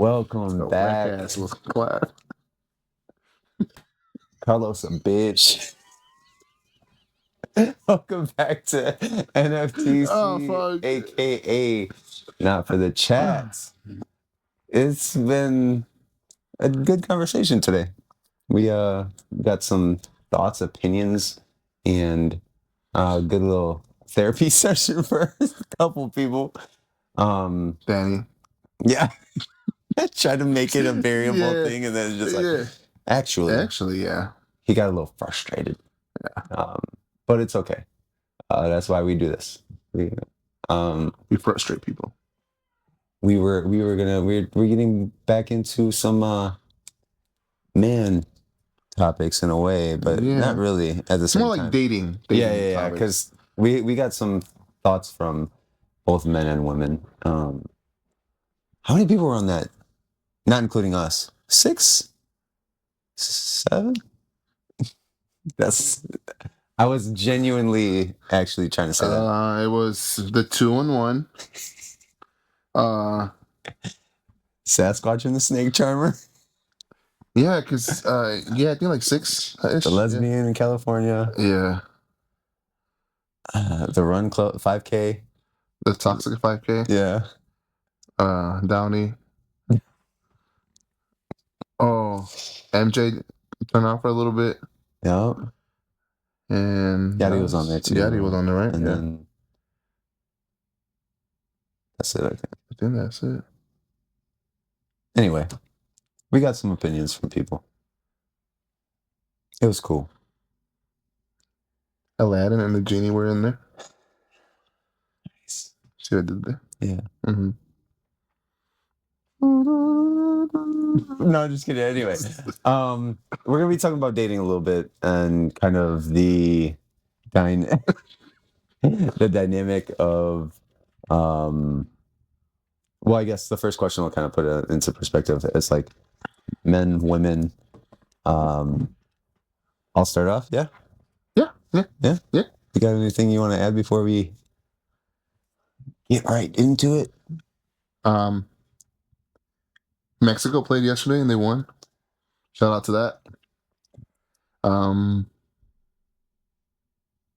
Welcome A whack back, ass was clap. Carlos, a bitch. Welcome back to Oh NFTC, fuck. aka Not for the Chats. It's been a good conversation today. We got some thoughts, opinions, and a good little therapy session for a couple people. Danny. Yeah, try to make it a variable Yeah. thing, and then it's just like, Yeah. actually, Yeah. he got a little frustrated. Yeah. But it's okay. That's why we do this. We frustrate people. we're getting back into some man topics in a way, but Yeah. not really at the It's same more time. like dating. Yeah. topics. Because we got some thoughts from both men and women. How many people were on that? Not including us. 6, 7. I was genuinely actually trying to say that. It was the 2-in-1. Sasquatch and the Snake Charmer. Yeah, because I think like 6. The lesbian in California. Yeah. The Run Club 5K. The Toxic 5K. Yeah. Downey. Oh, MJ turned out for a little bit. Yeah. And Yachty was on there too. Yachty was on there, right? And Yeah. then that's it, I think. I think that's it. Anyway, we got some opinions from people. It was cool. Aladdin and the genie were in there. Nice. See what I did there? Yeah. Mm-hmm. No, just kidding. Anyway, we're gonna be talking about dating a little bit and kind of the the dynamic of well, I guess the first question will kind of put it into perspective. It's like men, women. I'll start off. Yeah. Yeah. You got anything you want to add before we get right into it? Mexico played yesterday and they won. Shout out to that.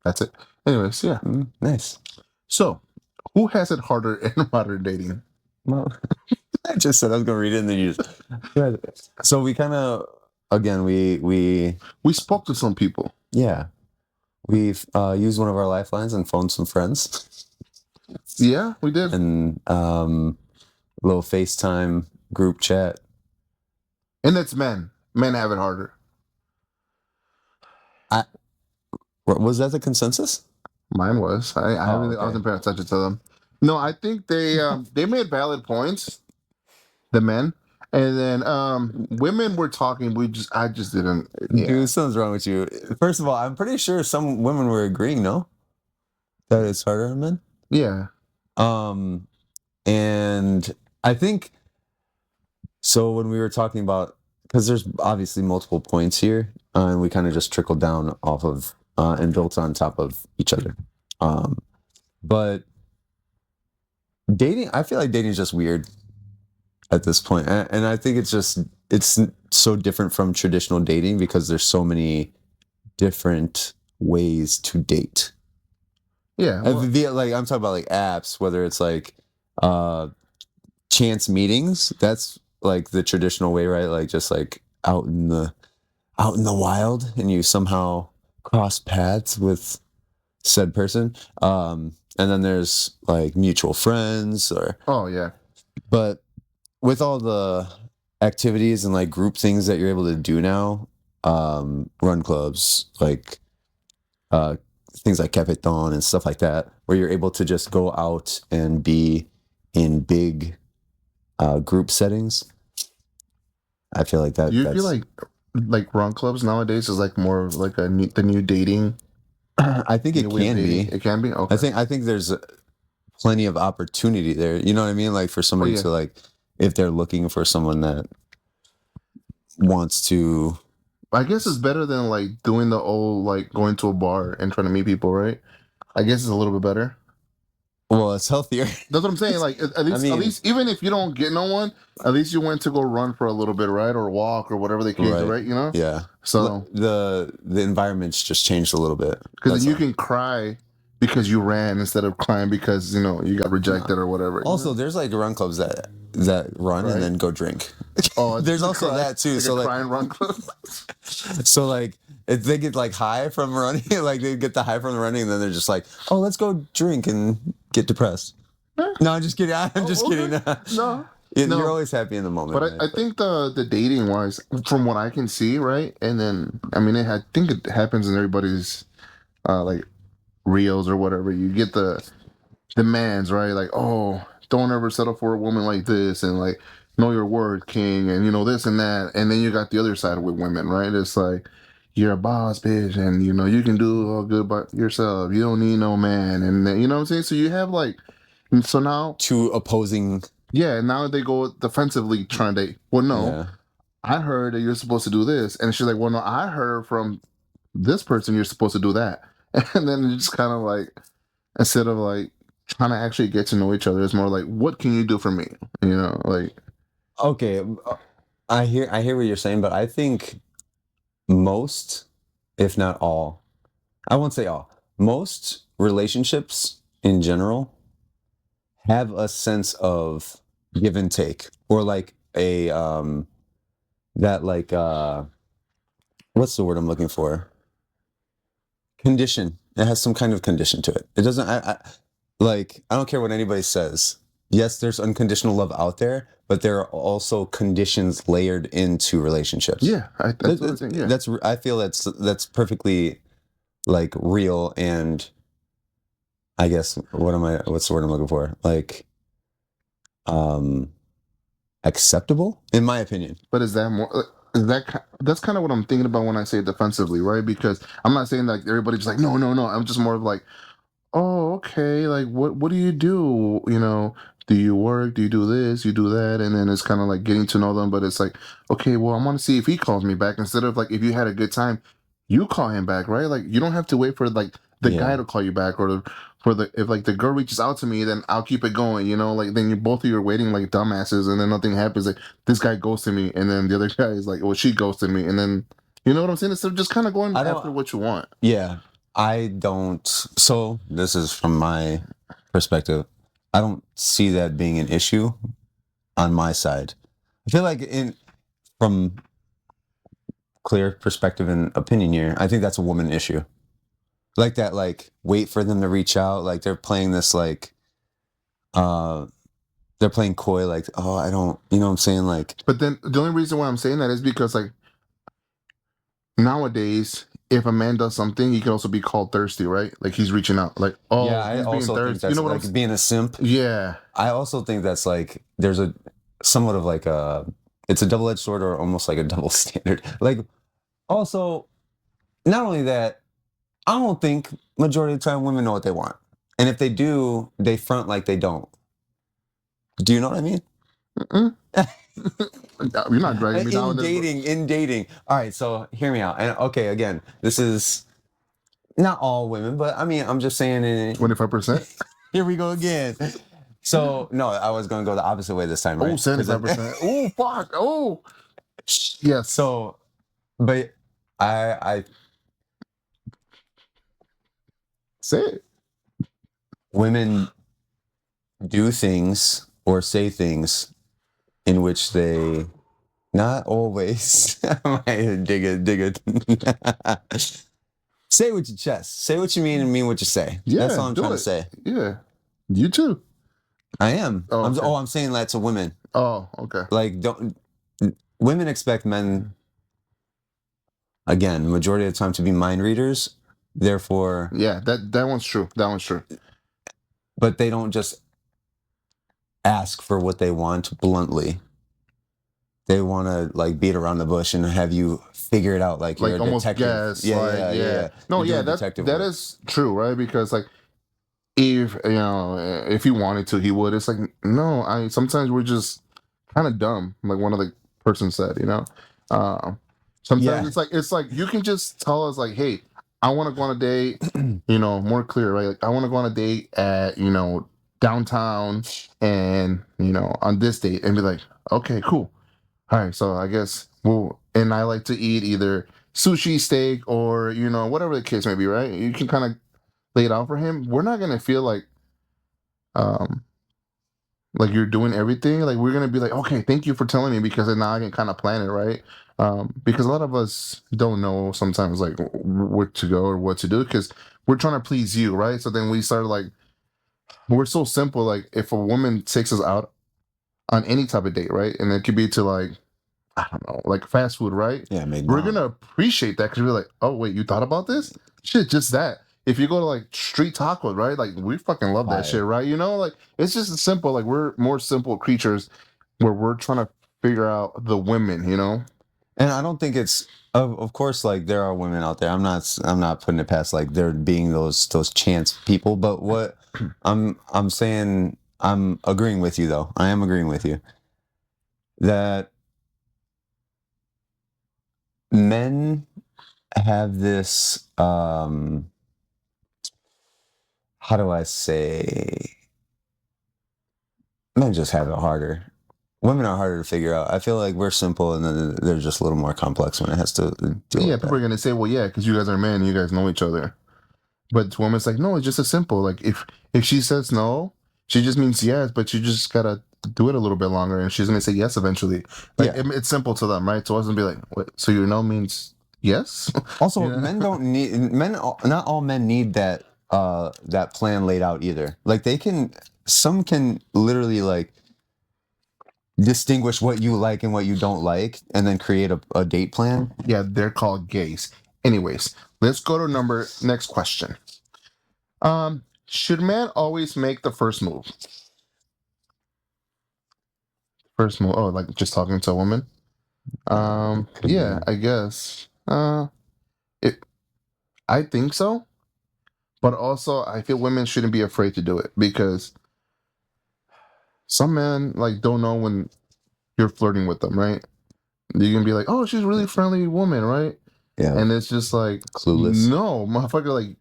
That's it. Anyways, yeah. Nice. So, who has it harder in modern dating? Well, I just said I was gonna read it and then you just. So we kind of again we spoke to some people. Yeah, we've used one of our lifelines and phoned some friends. Yeah, we did. And a little FaceTime group chat. And it's men. Men have it harder. Was that the consensus? Mine was. I wasn't paying attention to them. No, I think they made valid points. The men. And then women were talking. I just didn't. Yeah. Dude, something's wrong with you. First of all, I'm pretty sure some women were agreeing, no? That it's harder on men? Yeah. And I think so when we were talking about, because there's obviously multiple points here, and we kind of just trickled down off of and built on top of each other. But dating, I feel like dating is just weird at this point. And I think it's so different from traditional dating because there's so many different ways to date. Yeah. Like I'm talking about like apps, whether it's like chance meetings, that's like the traditional way, right? Like just like out in the wild and you somehow cross paths with said person. And then there's like mutual friends or but with all the activities and like group things that you're able to do now, run clubs, like things like Capitan and stuff like that, where you're able to just go out and be in big group settings. I feel like that. Do you feel like run clubs nowadays is like more of like the new dating? I think it can be. It can be. Okay. I think there's plenty of opportunity there. You know what I mean? Like for somebody to like, if they're looking for someone that wants to. I guess it's better than like doing the old like going to a bar and trying to meet people, right? I guess it's a little bit better. Well, it's healthier. That's what I'm saying. Like at least, mean- at least, even if you don't get no one, at least you went to go run for a little bit, right, or walk or whatever the case, right? You know. Yeah. So the environment's just changed a little bit. because then you can cry because you ran instead of crying because you got rejected or whatever. Also, there's like run clubs that run Right. and then go drink. Oh, there's also that too. Like So a like, cry and run club. so like, if they get like high from running, like they get the high from the running, and then they're just like, oh, let's go drink and get depressed. No, I'm just kidding. I'm just okay. kidding. No. You're always happy in the moment. But I think the dating wise, from what I can see, right, and then I mean, I think it happens in everybody's like reels or whatever. You get the demands, right? Like, oh, don't ever settle for a woman like this, and like, know your worth, king, and this and that. And then you got the other side with women, right? It's like, you're a boss, bitch, and you can do all good by yourself. You don't need no man, and then, you know what I'm saying. So you have like, so now two opposing. yeah, now they go defensively trying to. Well, no, Yeah. I heard that you're supposed to do this, and she's like, well, no, I heard from this person you're supposed to do that, and then it's just kind of like, instead of like trying to actually get to know each other, it's more like, what can you do for me? Like, Okay, I hear what you're saying, but I think most, if not all, I won't say all, most relationships in general have a sense of give and take, or like a that like what's the word I'm looking for? Condition. It has some kind of condition to it. It doesn't. I don't care what anybody says. Yes, there's unconditional love out there, but there are also conditions layered into relationships. yeah, that's what I think. Yeah, I feel that's perfectly like real, and I guess what's the word I'm looking for? Like acceptable, in my opinion. but is that more? That's kind of what I'm thinking about when I say defensively, right? Because I'm not saying like everybody's just like, no, no, no. I'm just more of like, oh, okay, like what do you do? Do you work? Do you do this? You do that? And then it's kind of like getting to know them, but it's like, okay, well, I want to see if he calls me back instead of like, if you had a good time, you call him back, right? Like you don't have to wait for like the Yeah. guy to call you back, or if like the girl reaches out to me, then I'll keep it going, like then you both of you are waiting like dumbasses, and then nothing happens. Like this guy ghosted me, and then the other guy is like, well, she ghosted me, and then you know what I'm saying? Instead of just kind of going after what you want. Yeah, I don't. So this is from my perspective. I don't see that being an issue on my side. I feel like from clear perspective and opinion here, I think that's a woman issue. Like that, like wait for them to reach out. Like they're playing this like, they're playing coy. Like, oh, I don't, you know what I'm saying? Like, But then the only reason why I'm saying that is because like nowadays, if a man does something, he can also be called thirsty, right? Like he's reaching out, like, oh, yeah, I he's being also think thirsty. that's You know what like I'm being a simp. Yeah, I also think that's like there's a somewhat of like it's a double-edged sword, or almost like a double standard. Like also, not only that, I don't think majority of the time women know what they want, and if they do, they front like they don't. Do you know what I mean? You're not dragging me down. In dating. All right, so hear me out. And okay, again, this is not all women, but I mean, I'm just saying. 25%. Here we go again. So no, I was going to go the opposite way this time, right? Oh, 75%. Oh, fuck. Oh, yes. So, but I say it. Women do things or say things in which they not always dig it. Say it with your chest. Say what you mean and mean what you say. Yeah, that's all I'm trying to say. Yeah, you too. I am. Oh, okay. I'm saying that to women. Oh, okay. Like, women expect men, again, majority of the time, to be mind readers. Therefore, yeah, that one's true. That one's true. But they don't just ask for what they want bluntly. They want to like beat around the bush and have you figure it out, like you're a almost detective. guess. Yeah. No, yeah, that is true, right? Because like, if he wanted to, he would. It's like, no, sometimes we're just kind of dumb, like one of the person said, sometimes it's like you can just tell us like, hey, I want to go on a date, more clear, right? Like I want to go on a date at downtown and on this date and be like, okay, cool. All right, so I guess and I like to eat either sushi, steak, or whatever the case may be, right? You can kind of lay it out for him. We're not gonna feel um like you're doing everything. Like we're gonna be like, okay, thank you for telling me because then now I can kind of plan it, right? Because a lot of us don't know sometimes like where to go or what to do because we're trying to please you, right? So then we start like we're so simple. Like if a woman takes us out on any type of date, right, and it could be to like I don't know, like fast food, right? Yeah, We're gonna appreciate that because we're like, oh wait, you thought about this? Shit, just that. If you go to like street tacos, right? Like we fucking love that shit, right? Like it's just simple. Like we're more simple creatures where we're trying to figure out the women, And I don't think it's of course like there are women out there. I'm not putting it past like there being those chance people, but what I'm saying I'm agreeing with you though. I am agreeing with you that men have this how do I say men just have it harder. Women are harder to figure out. I feel like we're simple and then they're just a little more complex when it has to deal Yeah, with people are gonna say, well, yeah, because you guys are men, you guys know each other. But the woman's like, no, it's just as simple. Like if she says no, she just means yes, but you just gotta do it a little bit longer, and she's gonna say yes eventually. Like it's simple to them, right? So I was gonna be like, what? So means yes. Also, men don't need not all men need that that plan laid out either. Like some can literally like distinguish what you like and what you don't like and then create a date plan. Yeah, they're called gays. Anyways, let's go to next question. Should men always make the first move? First move. Oh, like just talking to a woman? Yeah, I guess. I think so. But also I feel women shouldn't be afraid to do it because some men like don't know when you're flirting with them, right? You can be like, oh, she's a really friendly woman, right? Yeah. And it's just like clueless. No, motherfucker, like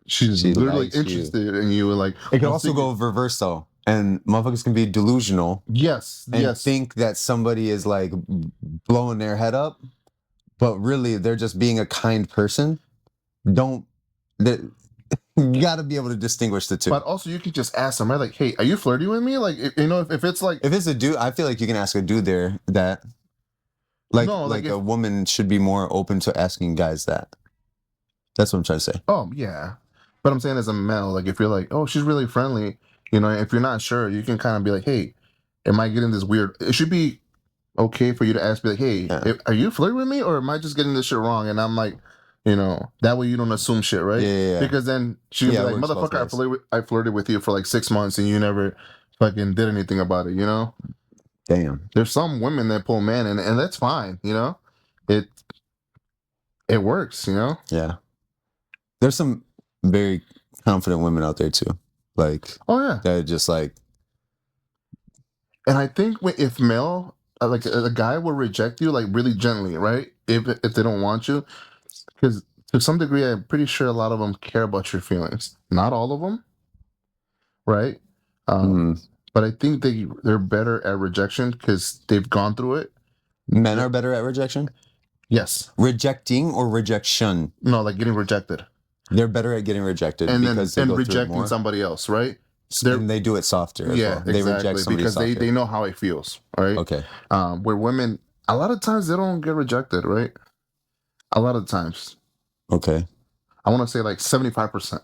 she's literally interested in you. Like it can also go reverse though. And motherfuckers can be delusional. Yes. And think that somebody is like blowing their head up, but really they're just being a kind person. You got to be able to distinguish the two. But also, you can just ask them, right? Like, hey, are you flirting with me? Like, if it's like, if it's a dude, I feel like you can ask a dude there that. Like a woman should be more open to asking guys that. That's what I'm trying to say. Oh yeah, but I'm saying as a male, like if you're like, oh, she's really friendly, if you're not sure, you can kind of be like, hey, am I getting this weird? It should be okay for you to ask, be like, hey, are you flirting with me, or am I just getting this shit wrong? And I'm like, that way you don't assume shit, right? Yeah. Because then she'll be like, motherfucker, I flirted with you for like 6 months and you never fucking did anything about it, Damn. There's some women that pull men, and that's fine, It works, Yeah. There's some very confident women out there too. Like, oh yeah, that just like. And I think if male, like a guy will reject you like really gently, right? If they don't want you, because to some degree, I'm pretty sure a lot of them care about your feelings. Not all of them, right? But I think they're better at rejection because they've gone through it. Men are better at rejection? Yes. Rejecting or rejection? No, like getting rejected. They're better at getting rejected and rejecting somebody else, right? And they do it softer. Yeah, well. They reject somebody because softer. they know how it feels, right? Okay. Where women, a lot of times they don't get rejected, right? A lot of times. Okay. I want to say like 75%.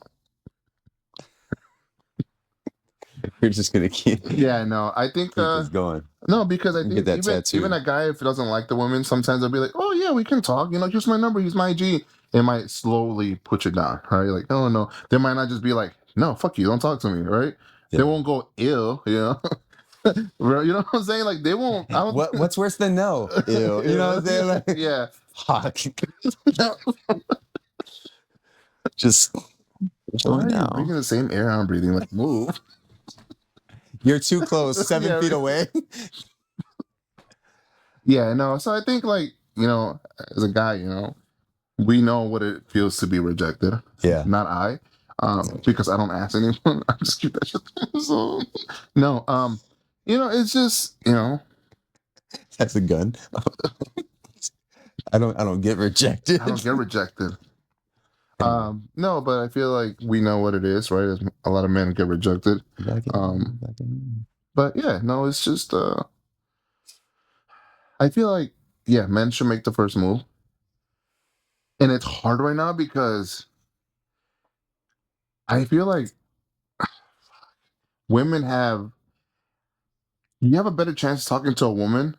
You're just gonna keep. Yeah, no. I think keep this going. No, because I think even a guy, if he doesn't like the woman, sometimes they'll be like, "Oh yeah, we can talk. Use my number, use my IG." It might slowly put you down, right? Like, oh no, they might not just be like, "No, fuck you, don't talk to me," right? Yeah. They won't go ill, you know. You know what I'm saying? Like they won't. What's worse than no? Ew. You know what I'm saying? Like, yeah. Fuck. Just. Why are you breathing the same air I'm breathing? Like, move. You're too close, 7 feet away. Yeah, no. So I think, like, as a guy, we know what it feels to be rejected. Yeah. Not I. because I don't ask anyone. I just keep that shit. So no, it's just That's a gun. I don't get rejected. I don't get rejected. No, but I feel like we know what it is, right? A lot of men get rejected. But yeah, no, it's just I feel like men should make the first move. And it's hard right now because I feel like women you have a better chance talking to a woman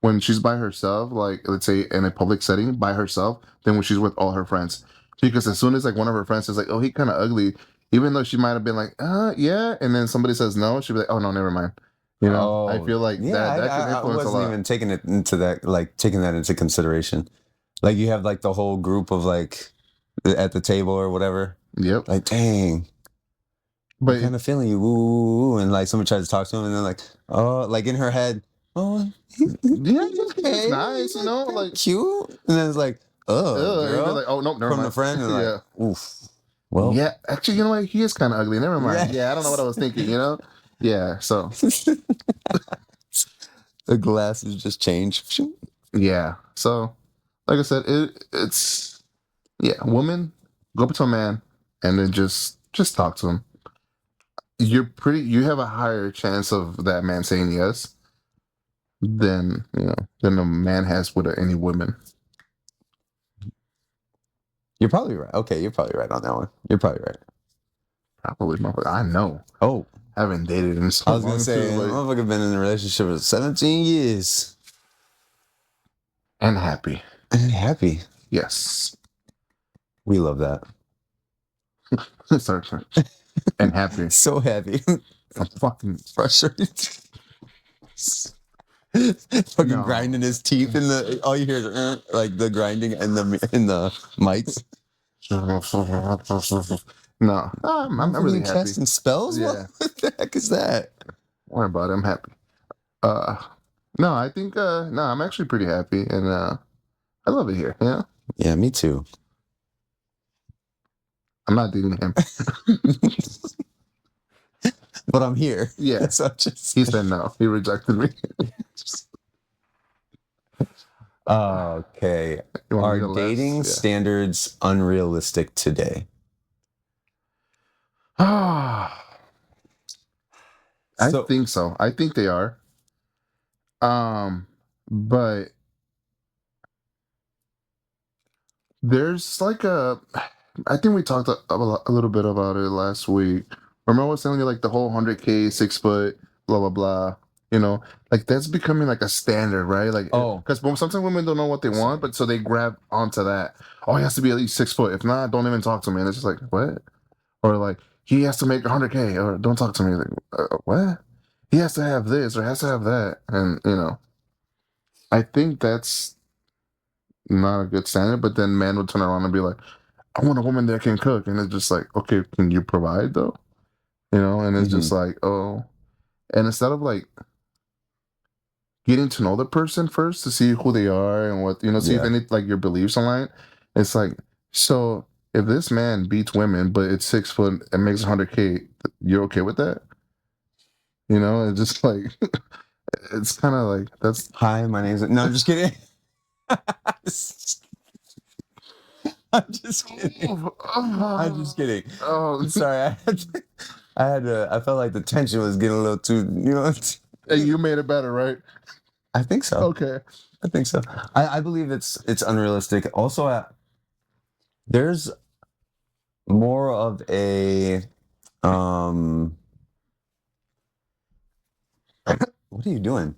when she's by herself, like let's say in a public setting by herself, than when she's with all her friends. Because as soon as like one of her friends is like, "Oh, he kind of ugly," even though she might have been like, yeah," and then somebody says no, she'll be like, "Oh no, never mind." I feel like that can I influence a wasn't lot. even taking it into that, like taking that into consideration. Like you have like the whole group of like at the table or whatever. Yep. Like, dang, But I'm kind of feeling you, woo, and like someone tries to talk to him, and then like, oh, like in her head, oh, yeah, it's nice, like cute, and then it's like, oh, and you're girl, like, "Oh no, never from mind." the friend, and like, Yeah. oof. Well, Yeah, actually, you know what? He is kind of ugly. Never mind. yeah. Yeah, I don't know what I was thinking. Yeah. So The glasses just change. yeah. So like I said, it's woman, go up to a man and then just talk to him. You have a higher chance of that man saying yes than a man has with any woman. You're probably right. Okay, you're probably right on that one. You're probably right. Probably, I know. Oh, I haven't dated in so I was long. gonna say, motherfucker been in a relationship for 17 years and happy. and happy. Yes, we love that. sorry. And happy. So happy. I'm fucking frustrated. Fucking grinding his teeth in the. All you hear is like the grinding in the mics. No, I'm really happy. Casting spells. Yeah. What the heck is that? Don't worry about it. I'm happy. No, I think no, I'm actually pretty happy, and I love it here. Yeah. Yeah, me too. I'm not dating him. But I'm here. Yeah. So he said no. He rejected me. Okay. Are dating standards unrealistic today? I think so. I think they are. But there's like I think we talked a little bit about it last week. Remember I was telling you like the whole 100K, 6 foot, blah blah blah. Like that's becoming like a standard, right? Like, because sometimes women don't know what they want, but so they grab onto that. Oh, he has to be at least 6 foot. If not, don't even talk to me. And it's just like, what? Or like, he has to make 100K, or don't talk to me. Like, what? He has to have this or has to have that, and I think that's not a good standard. But then men would turn around and be like, I want a woman that can cook, and it's just like, okay, can you provide though? And it's just like, oh, and instead of like getting to know the person first to see who they are and what see if any like your beliefs align, it's like, so if this man beats women but it's 6 foot and makes 100K, you're okay with that? It's just like it's kind of like that's. Hi, my name's. No, I'm just kidding. I'm just kidding. I'm just kidding. Oh, sorry. I felt like the tension was getting a little too. Hey, you made it better, right? I think so. Okay. I think so. I believe it's unrealistic. Also, there's more of a what are you doing?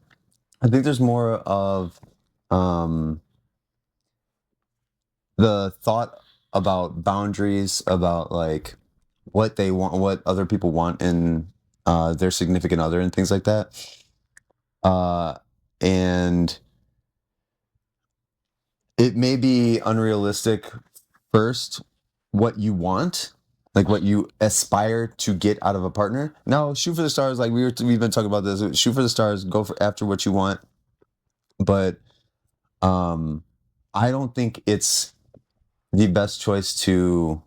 I think there's more of the thought about boundaries, about like what they want, what other people want in their significant other, and things like that. And it may be unrealistic first, what you want, like what you aspire to get out of a partner. No, shoot for the stars. Like we've been talking about this. Shoot for the stars. Go after what you want. But I don't think it's the best choice to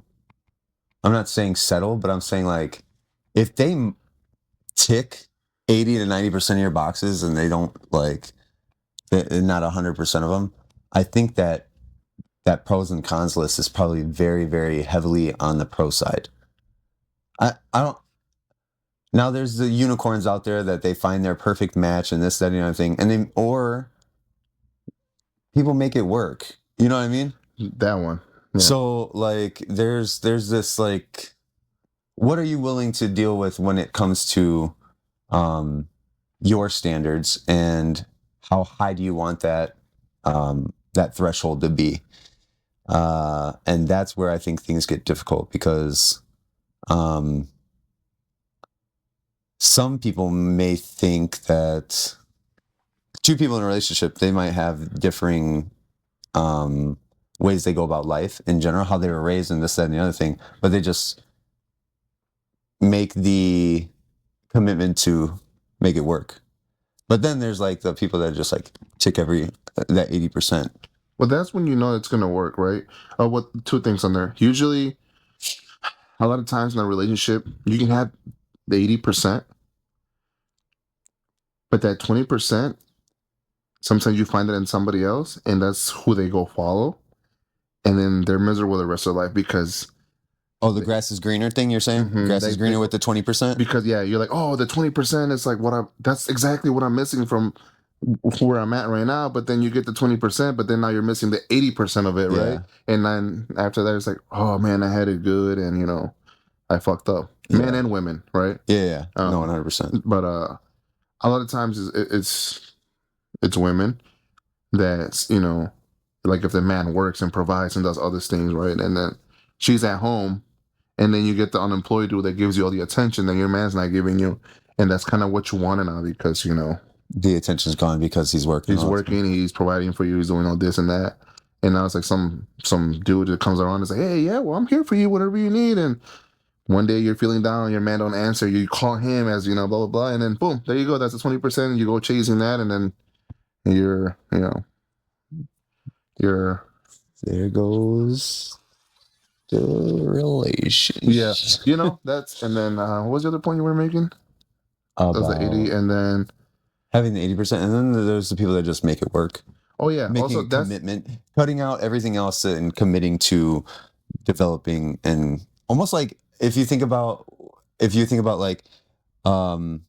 I'm not saying settle, but I'm saying like if they tick 80 to 90% of your boxes and they don't like not 100% of them, I think that pros and cons list is probably very, very heavily on the pro side. I don't. Now there's the unicorns out there that they find their perfect match and this, that, and the other thing, and then or people make it work. You know what I mean? That one. Yeah. So like, there's this like, what are you willing to deal with when it comes to your standards, and how high do you want that that threshold to be? And that's where I think things get difficult, because some people may think that two people in a relationship, they might have differing ways they go about life in general, how they were raised and this, that, and the other thing, but they just make the commitment to make it work. But then there's like the people that just like tick every that 80%. Well, that's when you know it's gonna work, right? What two things on there? Usually, a lot of times in a relationship, you can have the 80%, but that 20%, sometimes you find it in somebody else, and that's who they go follow, and then they're miserable the rest of their life because. Oh, the grass is greener thing you're saying? Grass is greener with the 20%? Because yeah, you're like, oh, the 20% is like that's exactly what I'm missing from where I'm at right now. But then you get the 20%, but then now you're missing the 80% of it, right? And then after that, it's like, oh man, I had it good, and you know, I fucked up. Men and women, right? Yeah. No, 100%. But a lot of times it's women that's, you know, like if the man works and provides and does other things, right? And then she's at home, and then you get the unemployed dude that gives you all the attention that your man's not giving you. And that's kind of what you want now, because, you know, the attention's gone because he's working. He's providing for you, he's doing all this and that. And now it's like some dude that comes around and says, hey, yeah, well, I'm here for you, whatever you need. And one day you're feeling down, your man don't answer, you call him, as you know, blah, blah, blah. And then boom, there you go. That's the 20%. And you go chasing that. And then you're, you know, there goes the relation. Yeah. You know, that's, and then what was the other point you were making? That was the 80, and then having the 80%, and then there's the people that just make it work. Oh yeah, making also a commitment, cutting out everything else and committing to developing, and almost like if you think about like that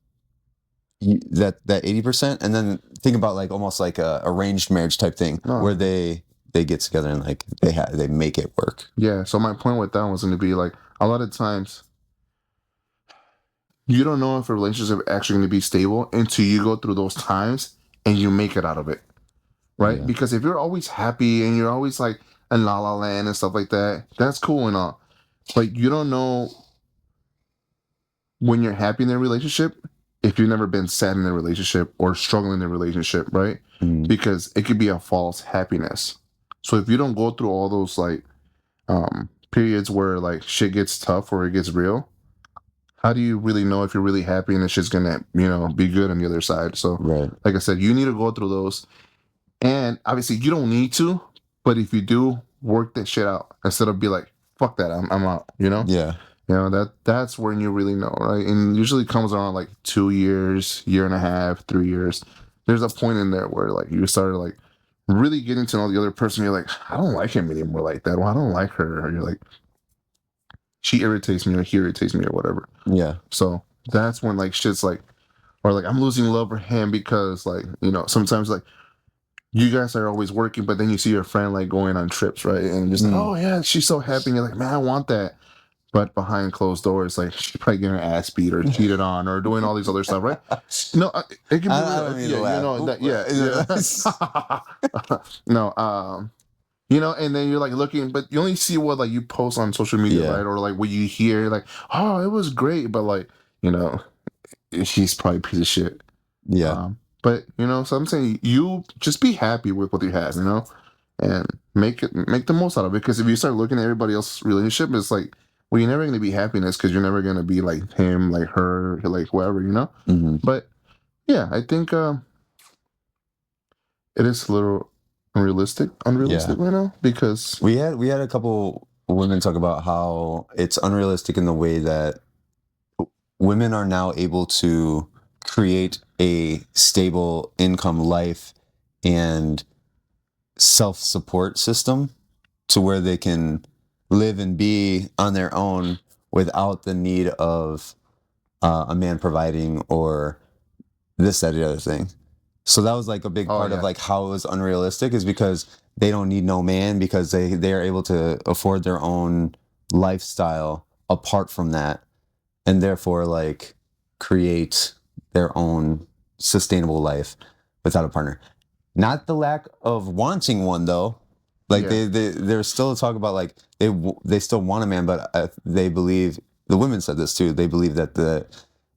80%, and then think about like almost like a arranged marriage type thing, where they get together and like they make it work. Yeah. So my point with that was going to be like, a lot of times you don't know if a relationship is actually going to be stable until you go through those times and you make it out of it, right? Yeah. Because if you're always happy and you're always like in la la land and stuff like that, that's cool and all, but you don't know when you're happy in a relationship if you've never been sad in a relationship or struggling in a relationship, right? Because it could be a false happiness. So if you don't go through all those like periods where like shit gets tough or it gets real, how do you really know if you're really happy and the shit's gonna, you know, be good on the other side? So like I said, you need to go through those, and obviously you don't need to, but if you do, work that shit out instead of be like, fuck that, I'm out, you know? Yeah. You know, that's when you really know, right? And usually comes around like 2 years, year and a half, 3 years. There's a point in there where like you started like really getting to know the other person. You're like, I don't like him anymore like that. Well, I don't like her. Or you're like, she irritates me or he irritates me or whatever. Yeah. So that's when like shit's like, or like I'm losing love for him because like, you know, sometimes like you guys are always working, but then you see your friend like going on trips, right? And just like, oh yeah, she's so happy. And you're like, man, I want that. But behind closed doors, like she's probably getting her ass beat or cheated on or doing all these other stuff, right? No, it can be. I don't mean to laugh. No, you know, and then you're like looking, but you only see what like you post on social media, right? Or like what you hear, like, oh, it was great, but like, you know, she's probably a piece of shit. Yeah. But you know, so I'm saying you just be happy with what you have, you know, and make the most out of it. Because if you start looking at everybody else's relationship, it's like, well, you're never going to be happiness because you're never going to be like him, like her, like whoever, you know. But yeah, I think it is a little unrealistic right now, because we had a couple women talk about how it's unrealistic in the way that women are now able to create a stable income life and self-support system to where they can live and be on their own without the need of a man providing or this, that, the other thing. So that was like a big part of like how it was unrealistic, is because they don't need no man, because they are able to afford their own lifestyle apart from that, and therefore like create their own sustainable life without a partner. Not the lack of wanting one though. Like there's still a talk about like they still want a man, but they believe, the women said this too, they believe that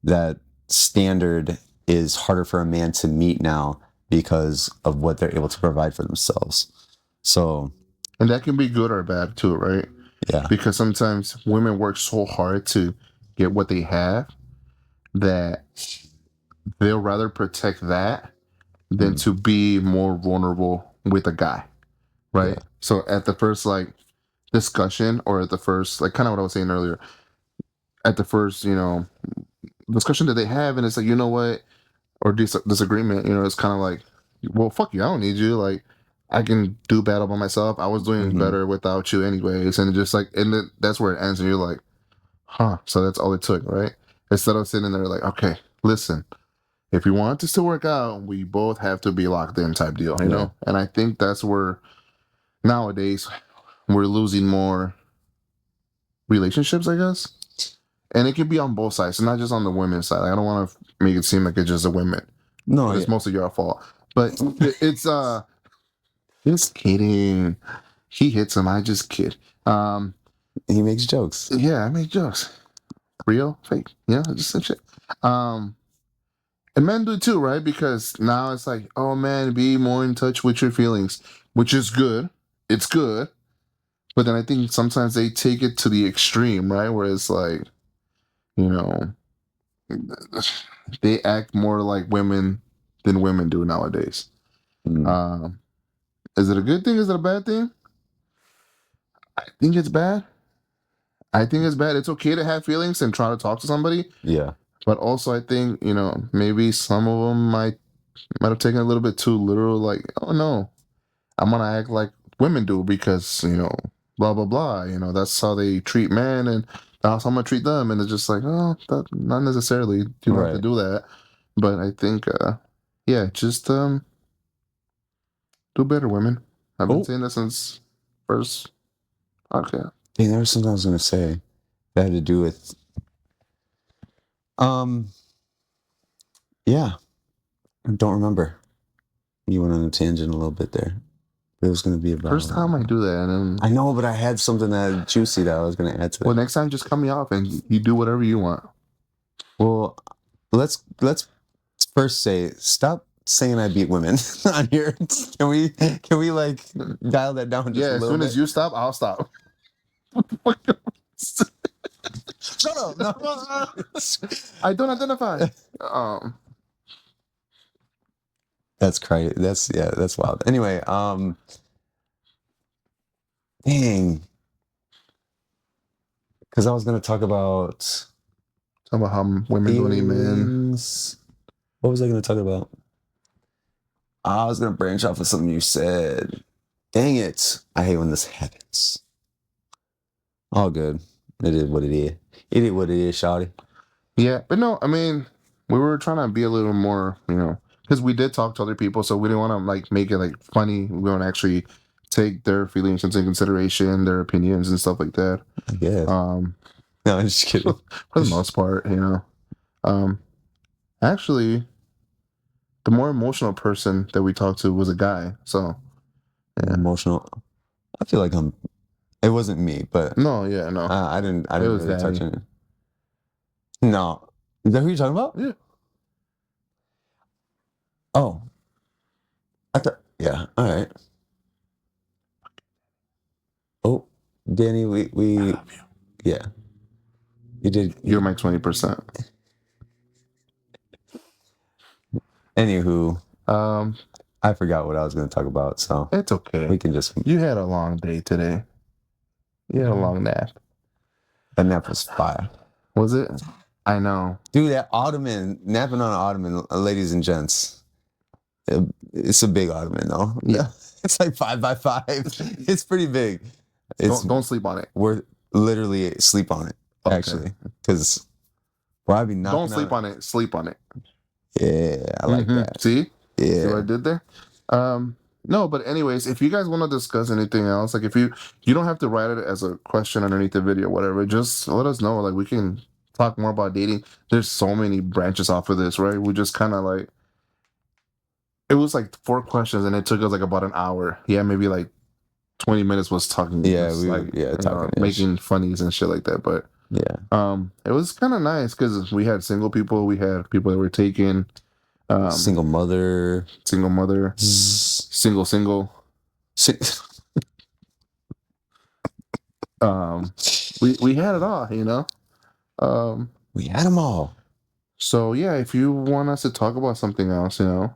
that standard is harder for a man to meet now because of what they're able to provide for themselves. So, and that can be good or bad too, right? Yeah. Because sometimes women work so hard to get what they have that they'll rather protect that than to be more vulnerable with a guy, right? Yeah. So at the first like discussion, or at the first like kind of what I was saying earlier, at the first discussion that they have, and it's like, you know what, or disagreement, it's kind of like, well, fuck you, I don't need you, like I can do battle by myself, I was doing better without you anyways, and just like, and then that's where it ends, and you're like, huh, so that's all it took, right? Instead of sitting there like, okay, listen, if we want this to work out, we both have to be locked in type deal, you know? And I think that's where nowadays we're losing more relationships, I guess. And it can be on both sides, not just on the women's side. I don't want to make it seem like it's just the women. No, it's mostly your fault. But it's just kidding. He hits him. I just kid. He makes jokes. Yeah, I make jokes. Real, fake. Yeah, just some shit. And men do too, right? Because now it's like, oh man, be more in touch with your feelings, which is good. It's good. But then I think sometimes they take it to the extreme, right? Where it's like, they act more like women than women do nowadays. Is it a good thing? Is it a bad thing? I think it's bad. It's okay to have feelings and try to talk to somebody. Yeah. But also, I think, maybe some of them might have taken a little bit too literal. Like, oh no, I'm gonna act like women do because blah blah blah. That's how they treat men, and that's how I'm gonna treat them. And it's just like, oh, not necessarily. You don't have to do that. But I think, just do better, women. I've been saying that since first. Okay. Hey, there was something I was gonna say that had to do with yeah. I don't remember. You went on a tangent a little bit there. It was gonna be about first time I do that, and I know, but I had something that juicy that I was gonna add to that. Well, next time just cut me off and you do whatever you want. Well, let's first say stop saying I beat women on here. Can we like dial that down just a little bit? As soon as you stop, I'll stop. Shut up. No. I don't identify. That's crazy. That's wild. Anyway, dang. Because I was gonna talk about how women don't need men. What was I gonna talk about? I was gonna branch off of something you said. Dang it. I hate when this happens. All good. It is what it is. It is what it is, shawty. Yeah, but no, I mean, we were trying to be a little more, because we did talk to other people, so we didn't want to like make it like funny. We want to actually take their feelings into consideration, their opinions and stuff like that. Yeah. No, I'm just kidding. For the most part, actually, the more emotional person that we talked to was a guy. So, yeah. Emotional. I feel like it wasn't me, but no, yeah, no, I didn't really touch it. No, is that who you're talking about? Yeah. Oh, I thought. Yeah. All right. Oh, Danny, we I love you. Yeah. You did. You're my 20%. Anywho, I forgot what I was going to talk about, so it's okay. We can just. You had a long day today. You had a long nap. That nap was fire. Was it? I know. Dude, that ottoman, napping on an ottoman, ladies and gents. It's a big ottoman, though. Yeah. It's like 5x5. It's pretty big. It's Don't sleep on it. We're literally sleep on it, Okay. actually. Because I'd be knocking Don't sleep on it. Sleep on it. Yeah, I like that. See? Yeah. See what I did there? No, but anyways, if you guys want to discuss anything else, like if you don't have to write it as a question underneath the video, whatever, just let us know. Like we can talk more about dating. There's so many branches off of this, right? We just kind of like, it was like 4 questions and it took us like about an hour. Yeah, maybe like 20 minutes was talking. Yeah, just, we like, talking making funnies and shit like that. But yeah, it was kind of nice because we had single people, we had people that were taken, single mother, single, we had it all, you know. We had them all. So yeah, if you want us to talk about something else, you know,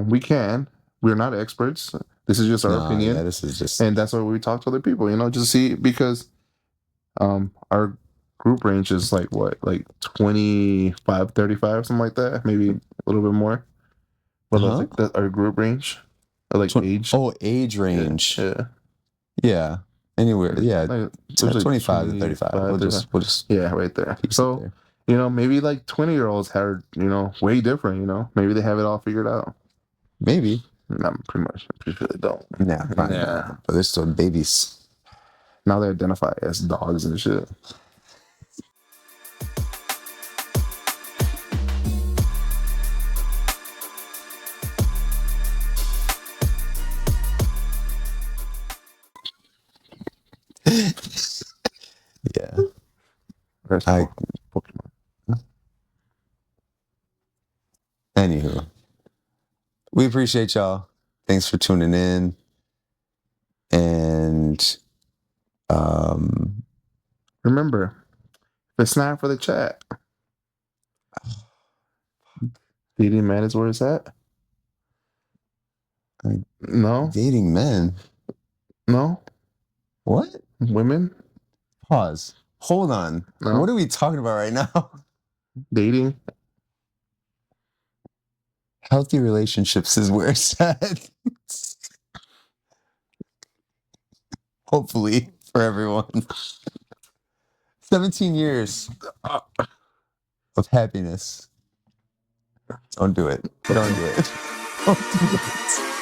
we can. We're not experts. This is just our opinion. Yeah, this is just, and that's why we talk to other people, you know, just see, because our group range is like what, like 25, 35, something like that, maybe a little bit more. But that's like our group range, or like age. Oh, age range. Yeah. Anywhere. Yeah. Like, 25 to 35. We'll just yeah, right there. So, you know, maybe like 20-year-olds are, you know, way different, you know. Maybe they have it all figured out. Maybe. I'm pretty sure they don't. Nah, probably not. But they're still babies. Now they identify as dogs and shit. Yeah. Pokemon. Anywho, we appreciate y'all. Thanks for tuning in. And remember, if it's not for the chat, dating man is where it's at. No. Dating men. No. What? Women. Pause. Hold on. No. What are we talking about right now? Dating. Healthy relationships is where it's at. Hopefully for everyone. 17 years of happiness. Don't do it. Don't do it. Don't do it.